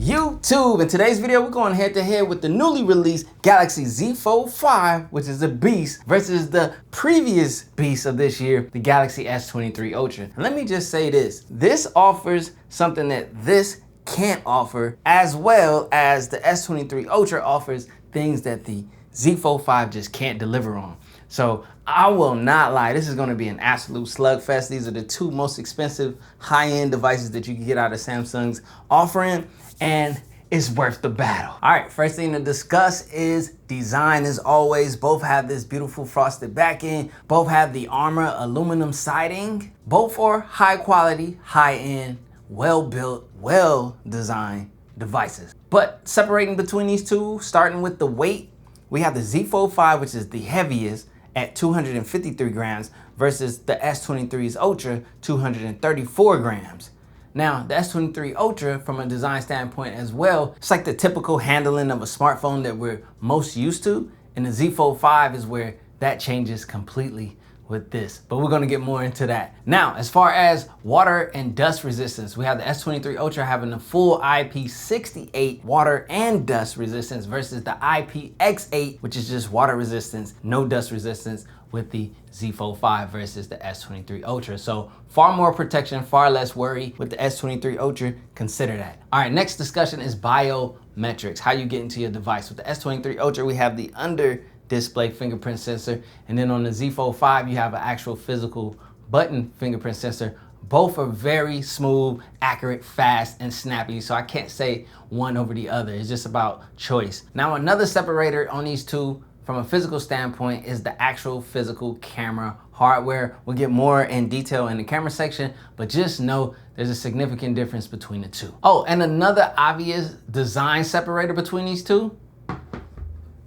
YouTube? In today's video, we're going head to head with the newly released Galaxy Z Fold 5, which is a beast, versus the previous beast of this year, the Galaxy S23 Ultra. And let me just say this offers something that this can't offer, as well as the S23 Ultra offers things that the Z Fold 5 just can't deliver on. So I will not lie, this is going to be an absolute slugfest. These are the two most expensive high-end devices that you can get out of Samsung's offering, and it's worth the battle. All right, first thing to discuss is design. As always, both have this beautiful frosted back end, both have the Armor aluminum siding, both are high quality, high-end, well-built, well-designed devices. But separating between these two, starting with the weight, we have the Z Fold 5, which is the heaviest at 253 grams versus the S23's Ultra, 234 grams. Now, the S23 Ultra, from a design standpoint as well, it's like the typical handling of a smartphone that we're most used to, and the Z Fold 5 is where that changes completely with this, but we're gonna get more into that. Now, as far as water and dust resistance, we have the S23 Ultra having the full IP68 water and dust resistance versus the IPX8, which is just water resistance, no dust resistance, with the Z Fold 5 versus the S23 Ultra. So far more protection, far less worry with the S23 Ultra, consider that. All right, next discussion is biometrics, how you get into your device. With the S23 Ultra, we have the under display fingerprint sensor, and then on the Z Fold 5 you have an actual physical button fingerprint sensor. Both are very smooth, accurate, fast, and snappy, so I can't say one over the other. It's just about choice. Now, another separator on these two from a physical standpoint is the actual physical camera hardware. We'll get more in detail in the camera section, but just know there's a significant difference between the two. Oh, and another obvious design separator between these two,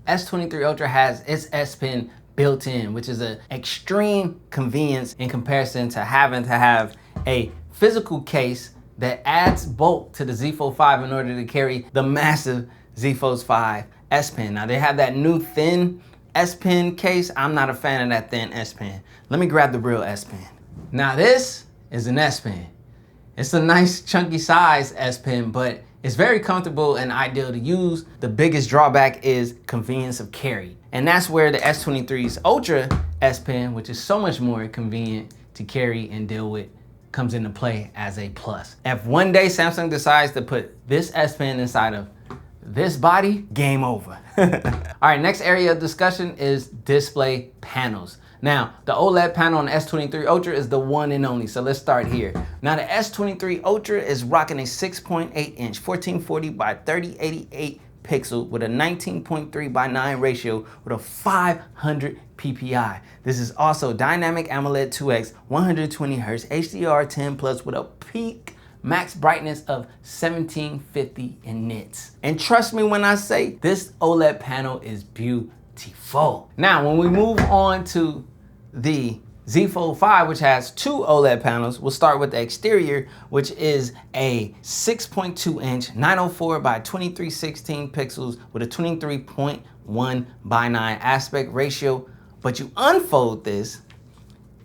S23 Ultra has its S Pen built in, which is an extreme convenience in comparison to having to have a physical case that adds bulk to the Z Fold 5 in order to carry the massive Z Fold 5 S Pen. Now, they have that new thin S Pen case. I'm not a fan of that thin S Pen. Let me grab the real S Pen. Now, this is an S Pen. It's a nice chunky size S Pen, but it's very comfortable and ideal to use. The biggest drawback is convenience of carry. And that's where the S23's Ultra S Pen, which is so much more convenient to carry and deal with, comes into play as a plus. If one day Samsung decides to put this S Pen inside of this body, game over. All right, next area of discussion is display panels. Now, the OLED panel on the S23 Ultra is the one and only, so let's start here. Now, the S23 Ultra is rocking a 6.8 inch 1440 by 3088 pixel with a 19.3 by 9 ratio with a 500 PPI. This is also Dynamic AMOLED 2X 120 Hz HDR10 plus with a peak max brightness of 1750 in nits. And trust me when I say this OLED panel is beautiful. Now, when we move on to the Z Fold 5, which has two OLED panels, we'll start with the exterior, which is a 6.2 inch 904 by 2316 pixels with a 23.1 by 9 aspect ratio. But you unfold this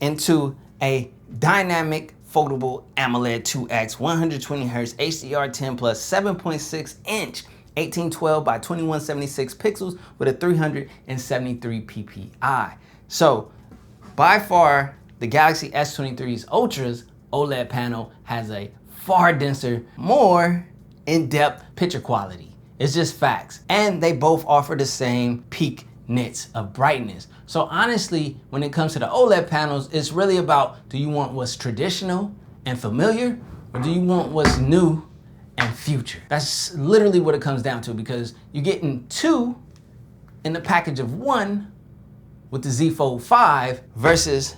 into a dynamic foldable AMOLED 2X 120 Hz HDR10 plus 7.6 inch 1812 by 2176 pixels with a 373 PPI. So by far, the Galaxy S23's Ultra's OLED panel has a far denser, more in-depth picture quality. It's just facts. And they both offer the same peak nits of brightness. So honestly, when it comes to the OLED panels, it's really about, do you want what's traditional and familiar, or do you want what's new and future? That's literally what it comes down to, because you're getting two in the package of one with the Z Fold 5 versus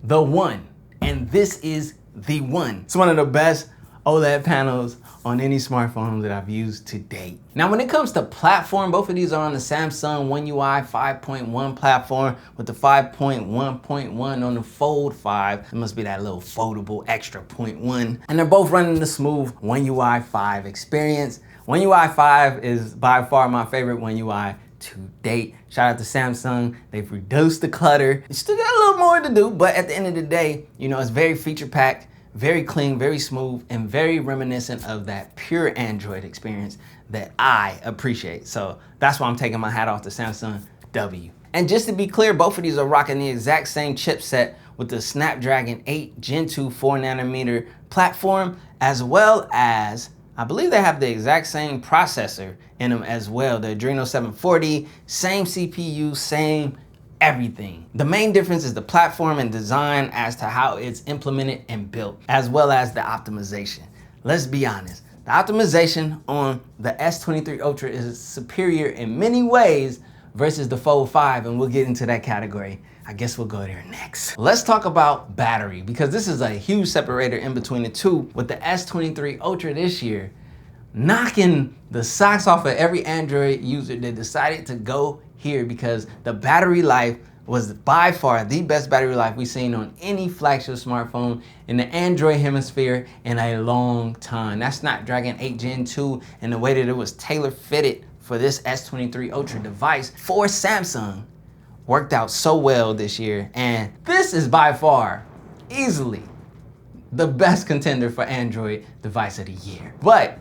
the one. And this is the one. It's one of the best OLED panels on any smartphone that I've used to date. Now, when it comes to platform, both of these are on the Samsung One UI 5.1 platform with the 5.1.1 on the Fold 5. It must be that little foldable extra 0.1. And they're both running the smooth One UI 5 experience. One UI 5 is by far my favorite One UI to date. Shout out to Samsung. They've reduced the clutter. You still got a little more to do, but at the end of the day, you know, it's very feature packed, very clean, very smooth, and very reminiscent of that pure Android experience that I appreciate. So that's why I'm taking my hat off to Samsung W. And just to be clear, both of these are rocking the exact same chipset with the Snapdragon 8 Gen 2 4nm platform, as well as, I believe they have the exact same processor in them as well. The Adreno 740, same CPU, same everything. The main difference is the platform and design as to how it's implemented and built, as well as the optimization. Let's be honest, the optimization on the S23 Ultra is superior in many ways versus the Fold 5, and we'll get into that category. I guess we'll go there next. Let's talk about battery, because this is a huge separator in between the two, with the S23 Ultra this year knocking the socks off of every Android user that decided to go here, because the battery life was by far the best battery life we've seen on any flagship smartphone in the Android hemisphere in a long time. That's Snapdragon 8 Gen 2, and the way that it was tailor fitted for this S23 Ultra device for Samsung worked out so well this year. And this is by far easily the best contender for Android device of the year. But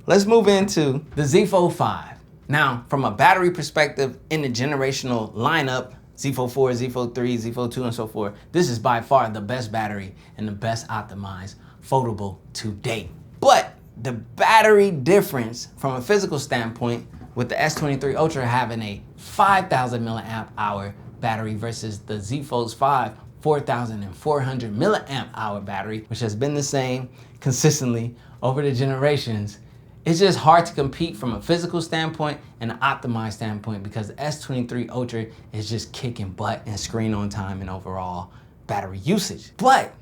let's move into the Z Fold 5. Now, from a battery perspective in the generational lineup, Z Fold 4, Z Fold 3, Z Fold 2, and so forth, this is by far the best battery and the best optimized foldable to date. But the battery difference from a physical standpoint, with the S23 Ultra having a 5,000 milliamp hour battery versus the Z Fold 5 4,400 milliamp hour battery, which has been the same consistently over the generations, it's just hard to compete from a physical standpoint and an optimized standpoint, because the S23 Ultra is just kicking butt in screen on time and overall battery usage. But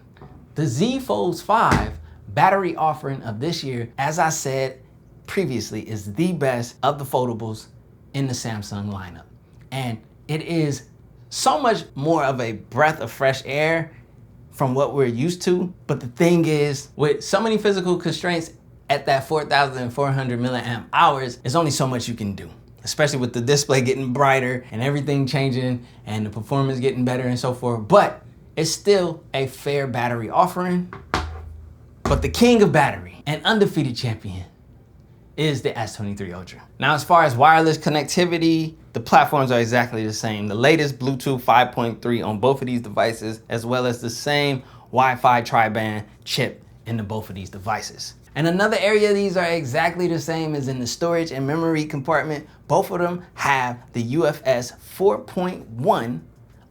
the Z Fold 5 battery offering of this year, as I said previously, is the best of the foldables in the Samsung lineup. And it is so much more of a breath of fresh air from what we're used to. But the thing is, with so many physical constraints at that 4,400 milliamp hours, there's only so much you can do, especially with the display getting brighter and everything changing and the performance getting better and so forth. But it's still a fair battery offering. But the king of battery and undefeated champion is the S23 Ultra. Now, as far as wireless connectivity, the platforms are exactly the same. The latest Bluetooth 5.3 on both of these devices, as well as the same Wi-Fi tri-band chip in both of these devices. And another area these are exactly the same is in the storage and memory compartment. Both of them have the UFS 4.1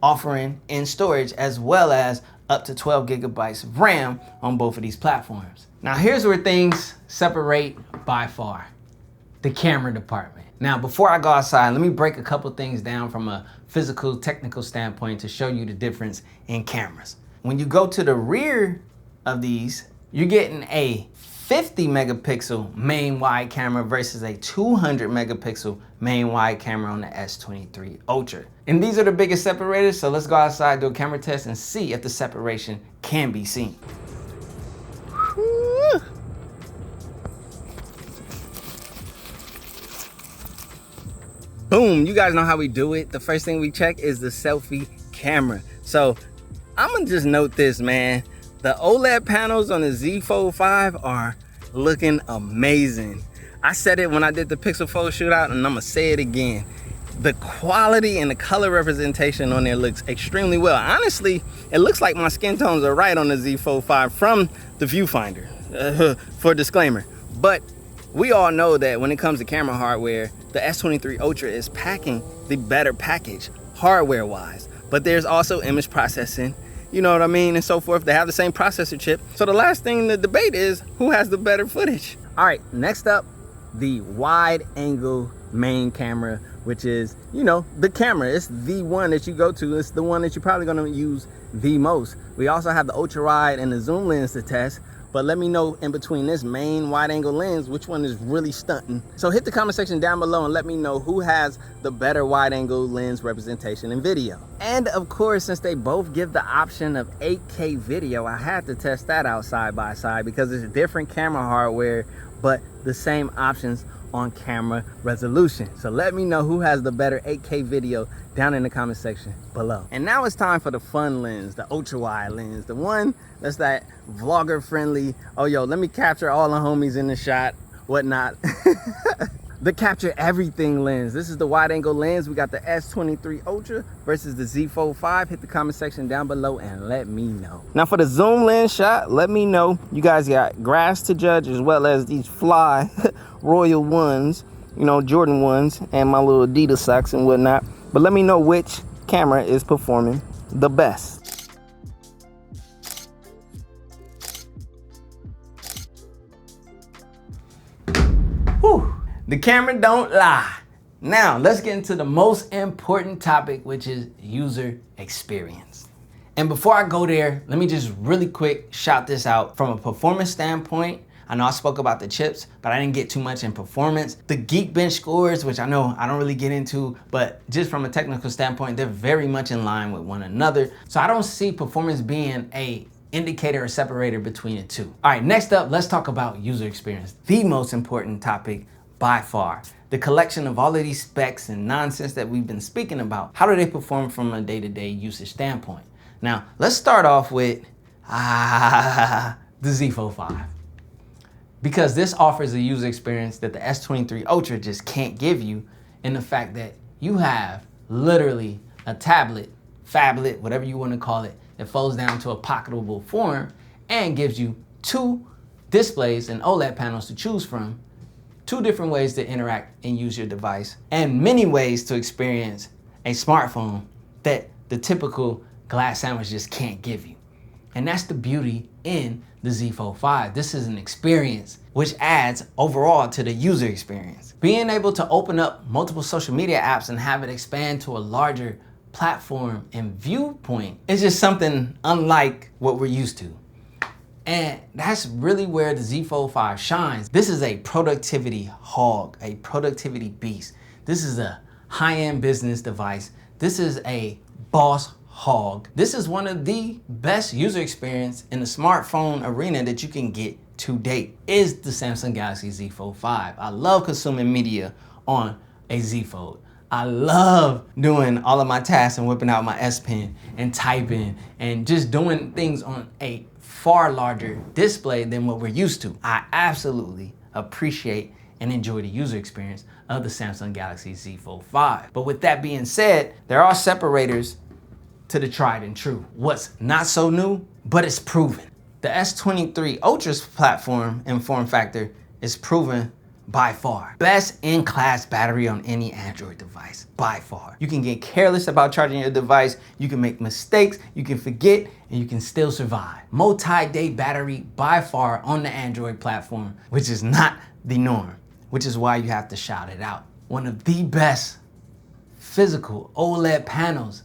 offering in storage, as well as up to 12 gigabytes of RAM on both of these platforms. Now, here's where things separate by far: the camera department. Now, before I go outside, let me break a couple things down from a physical, technical standpoint to show you the difference in cameras. When you go to the rear of these, you're getting a 50 megapixel main wide camera versus a 200 megapixel main wide camera on the S23 Ultra. And these are the biggest separators, so let's go outside, do a camera test, and see if the separation can be seen. Whew. Boom, you guys know how we do it. The first thing we check is the selfie camera. So I'm gonna just note this, man. The OLED panels on the Z Fold 5 are looking amazing. I said it when I did the Pixel Fold shootout, and I'm gonna say it again. The quality and the color representation on there looks extremely well. Honestly, it looks like my skin tones are right on the Z Fold 5 from the viewfinder, for disclaimer. But we all know that when it comes to camera hardware, the S23 Ultra is packing the better package hardware-wise. But there's also image processing, you know what I mean, and so forth. They have the same processor chip. So the last thing to debate is who has the better footage. All right, next up, the wide angle main camera, which is, you know, the camera. It's the one that you go to. It's the one that you're probably gonna use the most. We also have the ultra wide and the zoom lens to test. But let me know in between this main wide angle lens, which one is really stunting. So hit the comment section down below and let me know who has the better wide angle lens representation in video. And of course, since they both give the option of 8K video, I had to test that out side by side, because it's different camera hardware, but the same options on camera resolution. So let me know who has the better 8K video down in the comment section below. And now it's time for the fun lens, the ultra wide lens, the one that's that vlogger friendly, oh yo, let me capture all the homies in the shot, whatnot. The capture everything lens. This is the wide angle lens. We got the S23 Ultra versus the Z Fold 5. Hit the comment section down below and let me know. Now for the zoom lens shot, let me know. You guys got grass to judge as well as these fly Royal ones, you know, Jordan ones, and my little Adidas socks and whatnot. But let me know which camera is performing the best. Whew. The camera don't lie. Now, let's get into the most important topic, which is user experience. And before I go there, let me just really quick shout this out. From a performance standpoint, I know I spoke about the chips, but I didn't get too much in performance. The Geekbench scores, which I know I don't really get into, but just from a technical standpoint, they're very much in line with one another. So I don't see performance being a indicator or separator between the two. All right, next up, let's talk about user experience. The most important topic by far. The collection of all of these specs and nonsense that we've been speaking about. How do they perform from a day-to-day usage standpoint? Now, let's start off with the Z Fold 5. Because this offers a user experience that the S23 Ultra just can't give you, in the fact that you have literally a tablet, phablet, whatever you want to call it, that folds down to a pocketable form and gives you two displays and OLED panels to choose from, two different ways to interact and use your device, and many ways to experience a smartphone that the typical glass sandwich just can't give you. And that's the beauty in the Z Fold 5. This is an experience which adds overall to the user experience. Being able to open up multiple social media apps and have it expand to a larger platform and viewpoint is just something unlike what we're used to. And that's really where the Z Fold 5 shines. This is a productivity hog, a productivity beast. This is a high-end business device. This is a boss hog. This is one of the best user experience in the smartphone arena that you can get to date, is the Samsung Galaxy Z Fold 5. I love consuming media on a Z Fold. I love doing all of my tasks and whipping out my S Pen and typing and just doing things on a far larger display than what we're used to. I absolutely appreciate and enjoy the user experience of the Samsung Galaxy Z Fold 5. But with that being said, there are separators to the tried and true. What's not so new, but it's proven. The S23 Ultra's platform and form factor is proven by far. Best in-class battery on any Android device, by far. You can get careless about charging your device, you can make mistakes, you can forget, and you can still survive. Multi-day battery by far on the Android platform, which is not the norm, which is why you have to shout it out. One of the best physical OLED panels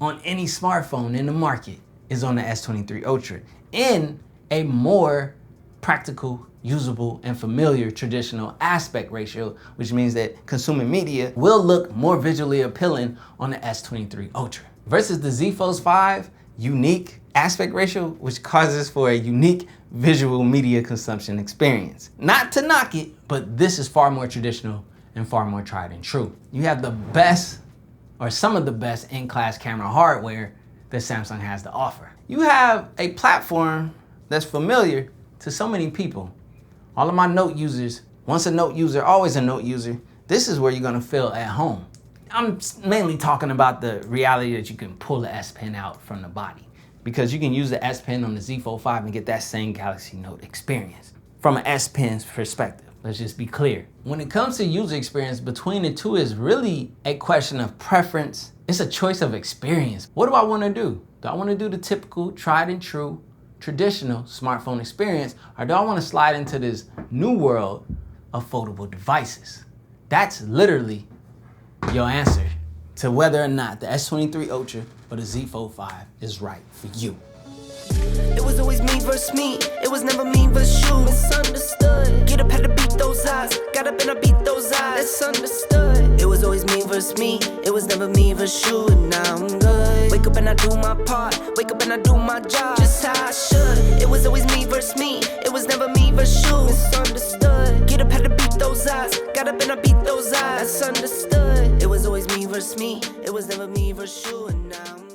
on any smartphone in the market is on the S23 Ultra in a more practical, usable, and familiar traditional aspect ratio, which means that consuming media will look more visually appealing on the S23 Ultra. Versus the Z Fold 5 unique aspect ratio, which causes for a unique visual media consumption experience. Not to knock it, but this is far more traditional and far more tried and true. You have the best, or some of the best in-class camera hardware that Samsung has to offer. You have a platform that's familiar to so many people. All of my Note users, once a Note user, always a Note user, this is where you're gonna feel at home. I'm mainly talking about the reality that you can pull the S Pen out from the body, because you can use the S Pen on the Z Fold 5 and get that same Galaxy Note experience from an S Pen's perspective. Let's just be clear. When it comes to user experience, between the two is really a question of preference. It's a choice of experience. What do I wanna do? Do I wanna do the typical tried and true traditional smartphone experience, or do I want to slide into this new world of foldable devices? That's literally your answer to whether or not the S23 Ultra or the Z Fold 5 is right for you. It was always me versus me. It was never me versus you. Misunderstood. Get up, had to beat those eyes. Got up and I beat those eyes. It's understood. It was always me versus me. It was never me versus you. And now I'm good. Wake up and I do my part. Wake up and I do my job just how I should. It was always me versus me. It was never me versus you. Misunderstood. Get up, had to beat those odds. Got up and I beat those odds. That's understood. It was always me versus me. It was never me versus you. And now